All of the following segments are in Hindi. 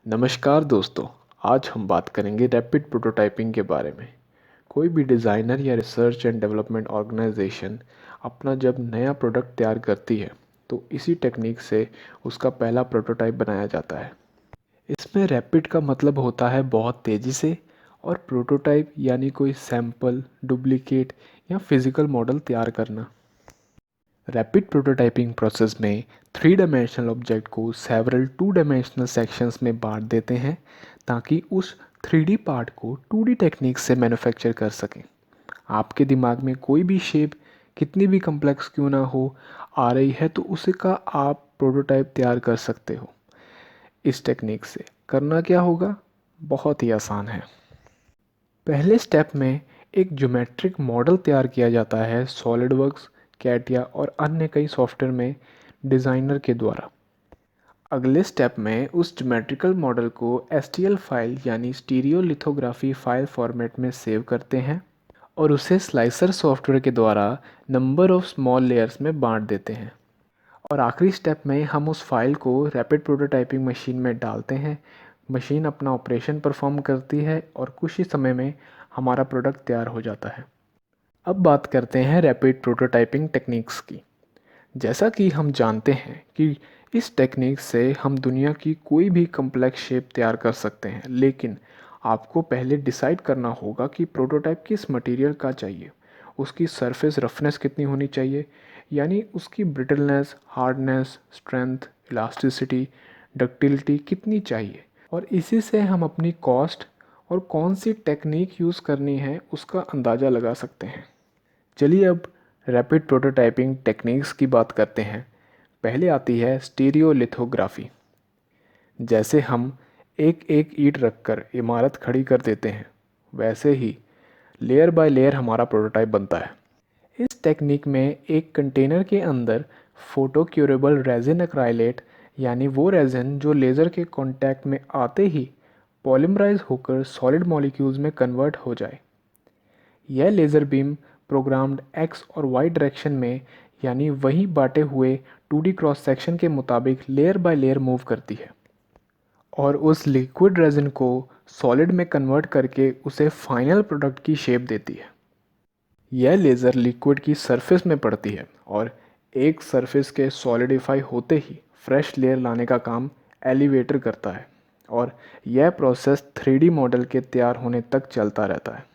नमस्कार दोस्तों। आज हम बात करेंगे रैपिड प्रोटोटाइपिंग के बारे में। कोई भी डिज़ाइनर या रिसर्च एंड डेवलपमेंट ऑर्गेनाइजेशन अपना जब नया प्रोडक्ट तैयार करती है तो इसी टेक्निक से उसका पहला प्रोटोटाइप बनाया जाता है। इसमें रैपिड का मतलब होता है बहुत तेज़ी से, और प्रोटोटाइप यानी कोई सैंपल, डुप्लीकेट या फिज़िकल मॉडल तैयार करना। रैपिड प्रोटोटाइपिंग प्रोसेस में थ्री डायमेंशनल ऑब्जेक्ट को सेवरल टू डायमेंशनल सेक्शंस में बांट देते हैं ताकि उस 3D पार्ट को 2D टेक्निक से मैन्युफैक्चर कर सकें। आपके दिमाग में कोई भी शेप कितनी भी कम्प्लेक्स क्यों ना हो आ रही है तो उसे का आप प्रोटोटाइप तैयार कर सकते हो। इस टेक्निक से करना क्या होगा, बहुत ही आसान है। पहले स्टेप में एक ज्योमेट्रिक मॉडल तैयार किया जाता है सॉलिडवर्क्स, कैटिया और अन्य कई सॉफ्टवेयर में डिज़ाइनर के द्वारा। अगले स्टेप में उस ज्योमेट्रिकल मॉडल को STL फाइल यानी स्टीरियोलिथोग्राफी फाइल फॉर्मेट में सेव करते हैं और उसे स्लाइसर सॉफ्टवेयर के द्वारा नंबर ऑफ स्मॉल लेयर्स में बांट देते हैं। और आखिरी स्टेप में हम उस फाइल को रैपिड प्रोटोटाइपिंग मशीन में डालते हैं। मशीन अपना ऑपरेशन परफॉर्म करती है और कुछ ही समय में हमारा प्रोडक्ट तैयार हो जाता है। अब बात करते हैं रैपिड प्रोटोटाइपिंग टेक्निक्स की। जैसा कि हम जानते हैं कि इस टेक्निक से हम दुनिया की कोई भी कम्प्लेक्स शेप तैयार कर सकते हैं, लेकिन आपको पहले डिसाइड करना होगा कि प्रोटोटाइप किस मटेरियल का चाहिए, उसकी सरफेस रफनेस कितनी होनी चाहिए, यानी उसकी brittleness, hardness, strength, elasticity, ductility कितनी चाहिए, और इसी से हम अपनी कॉस्ट और कौन सी टेक्निक यूज़ करनी है उसका अंदाज़ा लगा सकते हैं। चलिए अब रैपिड प्रोटोटाइपिंग टेक्निक्स की बात करते हैं। पहले आती है स्टीरियोलिथोग्राफी। जैसे हम एक एक ईंट रखकर इमारत खड़ी कर देते हैं, वैसे ही लेयर बाय लेयर हमारा प्रोटोटाइप बनता है। इस टेक्निक में एक कंटेनर के अंदर फोटो क्यूरेबल रेजिन एक्राइलेट, यानी वो रेजिन जो लेज़र के कांटेक्ट में आते ही पॉलीमराइज होकर सॉलिड मॉलिक्यूल्स में कन्वर्ट हो जाए। यह लेज़र बीम प्रोग्राम्ड एक्स और वाई डायरेक्शन में, यानी वही बांटे हुए 2D क्रॉस सेक्शन के मुताबिक लेयर बाय लेयर मूव करती है और उस लिक्विड रेजिन को सॉलिड में कन्वर्ट करके उसे फाइनल प्रोडक्ट की शेप देती है। यह लेज़र लिक्विड की सरफेस में पड़ती है और एक सरफेस के सॉलिडिफाई होते ही फ्रेश लेयर लाने का काम एलिवेटर करता है, और यह प्रोसेस 3D मॉडल के तैयार होने तक चलता रहता है।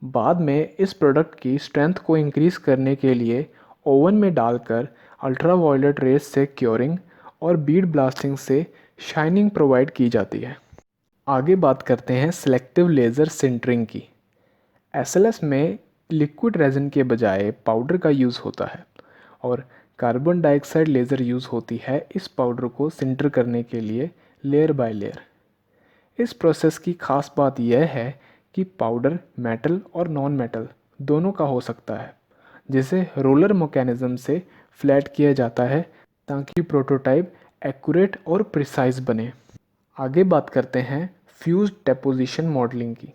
बाद में इस प्रोडक्ट की स्ट्रेंथ को इंक्रीज़ करने के लिए ओवन में डालकर अल्ट्रावायलेट रेज से क्योरिंग और बीड ब्लास्टिंग से शाइनिंग प्रोवाइड की जाती है। आगे बात करते हैं सिलेक्टिव लेज़र सिंटरिंग की। SLS में लिक्विड रेजिन के बजाय पाउडर का यूज़ होता है और कार्बन डाइऑक्साइड लेज़र यूज़ होती है इस पाउडर को सिंटर करने के लिए लेयर बाय लेयर। इस प्रोसेस की खास बात यह है कि पाउडर मेटल और नॉन मेटल दोनों का हो सकता है, जिसे रोलर मैकेनिज्म से फ्लैट किया जाता है ताकि प्रोटोटाइप एक्यूरेट और प्रिसाइज बने। आगे बात करते हैं फ्यूज डेपोजिशन मॉडलिंग की।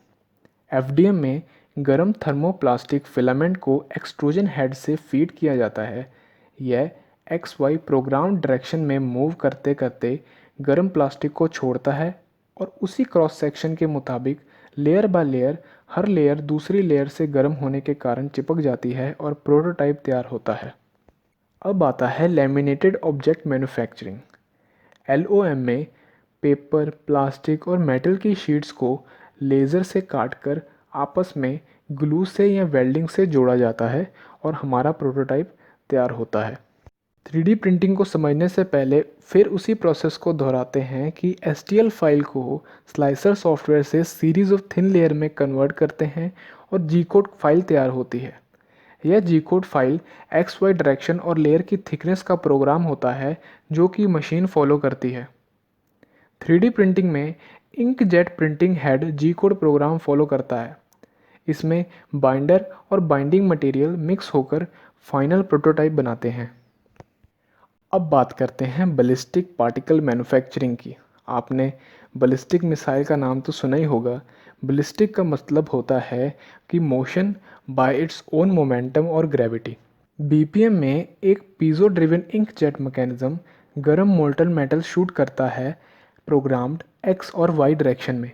FDM में गर्म थर्मोप्लास्टिक फिलामेंट को एक्सट्रूजन हेड से फीड किया जाता है। यह XY प्रोग्राम डायरेक्शन में मूव करते करते गर्म प्लास्टिक को छोड़ता है और उसी क्रॉस सेक्शन के मुताबिक layer by layer her layer दूसरी लेयर से गर्म होने के कारण चिपक जाती है और प्रोटोटाइप तैयार होता है। अब आता है लैमिनेटेड ऑब्जेक्ट मैन्युफैक्चरिंग। LOM में पेपर, प्लास्टिक और मेटल की शीट्स को लेज़र से काटकर आपस में ग्लू से या वेल्डिंग से जोड़ा जाता है और हमारा प्रोटोटाइप तैयार होता है। 3D प्रिंटिंग को समझने से पहले फिर उसी प्रोसेस को दोहराते हैं कि STL फाइल को स्लाइसर सॉफ्टवेयर से सीरीज़ ऑफ थिन लेयर में कन्वर्ट करते हैं और G कोड फाइल तैयार होती है। यह G code file XY direction और लेयर की थिकनेस का प्रोग्राम होता है जो कि मशीन फॉलो करती है। 3D प्रिंटिंग में inkjet printing head G code programme follow करता है। इसमें बाइंडर और बाइंडिंग मटेरियल मिक्स होकर फाइनल प्रोटोटाइप बनाते हैं। अब बात करते हैं बैलिस्टिक पार्टिकल मैन्युफैक्चरिंग की। आपने बैलिस्टिक मिसाइल का नाम तो सुना ही होगा। बैलिस्टिक का मतलब होता है कि motion bye its own momentum और ग्रेविटी। BPM में एक पीजो ड्रिवन इंकजेट मैकेनिज्म गर्म मोल्टन मेटल शूट करता है प्रोग्राम्ड एक्स और वाई डायरेक्शन में।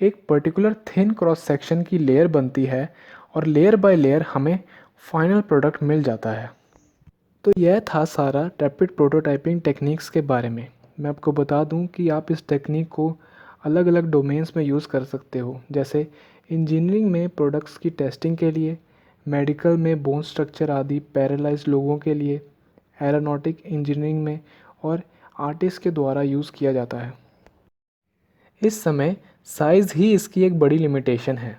एक पर्टिकुलर थिन क्रॉस सेक्शन की लेयर बनती है और लेयर बाय लेयर हमें फाइनल प्रोडक्ट मिल जाता है। तो यह था सारा रैपिड प्रोटोटाइपिंग टेक्निक्स के बारे में। मैं आपको बता दूं कि आप इस टेक्निक को अलग अलग डोमेन्स में यूज़ कर सकते हो, जैसे इंजीनियरिंग में प्रोडक्ट्स की टेस्टिंग के लिए, मेडिकल में बोन स्ट्रक्चर आदि पैरालाइज्ड लोगों के लिए, एरोनॉटिक इंजीनियरिंग में और आर्टिस्ट के द्वारा यूज़ किया जाता है। इस समय साइज़ ही इसकी एक बड़ी लिमिटेशन है,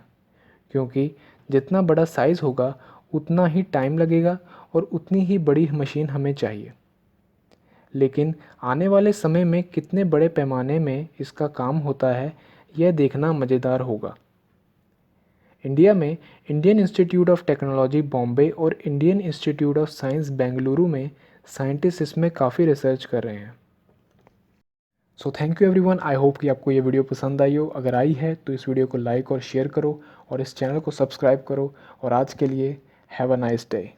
क्योंकि जितना बड़ा साइज़ होगा उतना ही टाइम लगेगा और उतनी ही बड़ी मशीन हमें चाहिए। लेकिन आने वाले समय में कितने बड़े पैमाने में इसका काम होता है, यह देखना मज़ेदार होगा। इंडिया में Indian Institute of Technology Bombay और Indian Institute of Science Bengaluru में साइंटिस्ट इसमें काफ़ी रिसर्च कर रहे हैं। So thank you everyone. I hope कि आपको ये वीडियो पसंद आई हो। अगर आई है तो इस वीडियो को लाइक और शेयर करो और इस चैनल को सब्सक्राइब करो। और आज के लिए हैव अ नाइस डे।